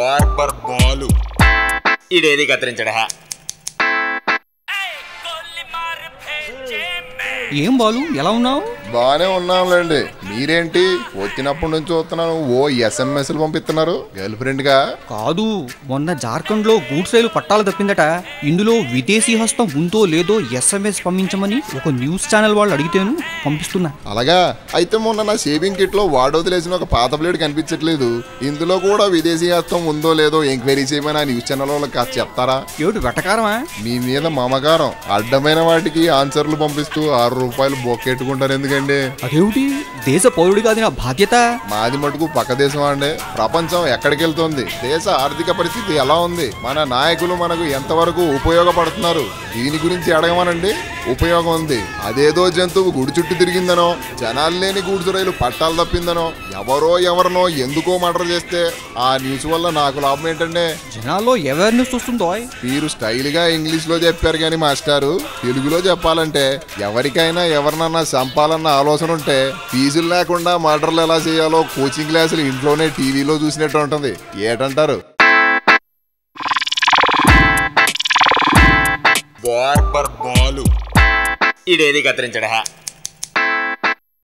Barber Balu ఇదేది కత్తిరించడా. ఏం బాలు ఎలా ఉన్నావు? బానే ఉన్నాంలేండి. మీరేంటి వచ్చినప్పటి నుంచి చూస్తున్నాను ఓ ఎస్ఎంఎస్లు పంపిస్తున్నారు గర్ల్ ఫ్రెండ్ గా? కాదు, మొన్న జార్ఖండ్ లో గూడ్స్ రైలు పట్టాలు తప్పిందట. ఇందులో విదేశీ హస్తం ఉందో లేదో ఎస్ఎంఎస్ పంపించమని ఒక న్యూస్ ఛానల్ వాళ్ళు అడిగితేను పంపిస్తున్నా. అలాగా? అయితే మొన్న నా షేవింగ్ కిట్ లో వాడొదిలేసిన ఒక పాత ప్లేట్ కనిపించట్లేదు. ఇందులో కూడా విదేశీ హస్తం ఉందో లేదో ఎంక్వైరీ చేయమని ఆ న్యూస్ ఛానల్ వాళ్ళకి కాస్త చెప్తారా? ఏమిటి వెటకారమా? మీ మీద మమకారం. అడ్డమైన వాటికి ఆన్సర్లు పంపిస్తూ ₹6 బొక్కెట్టుకుంటారు ఎందుకండి? అదేమిటి, దేశ పౌరుడి కాదు నా బాధ్యత. మాది మటుకు పక్క దేశం అండి. ప్రపంచం ఎక్కడికి వెళ్తుంది? దేశ ఆర్థిక పరిస్థితి ఎలా ఉంది? మన నాయకులు మనకు ఎంతవరకు ఉపయోగపడుతున్నారు? దీని గురించి అడగమనండి. ఉపయోగం ఉంది. అదేదో జంతువు గుడి చుట్టూ తిరిగిందనో, జనాలు లేని గూడ్సు రైలు పట్టాలు తప్పిందనో, ఎవరినో ఎందుకో మర్డర్ చేస్తే ఆ న్యూస్ వల్ల నాకు లాభం ఏంటండి? జనాల్లో అవేర్నెస్ వస్తుందో. మీరు స్టైల్ గా ఇంగ్లీష్ లో చెప్పారు కానీ మాస్టారు, తెలుగులో చెప్పాలంటే ఎవరికైనా ఎవరినన్నా చంపాలన్న ఆలోచన ఉంటే ఫీజులు లేకుండా మర్డర్లు ఎలా చేయాలో కోచింగ్ క్లాసులు ఇంట్లోనే టీవీలో చూసినట్టు ఉంటుంది. ఏటంటారు? బార్బర్ బాలు ఇదేది కత్తిరించడా.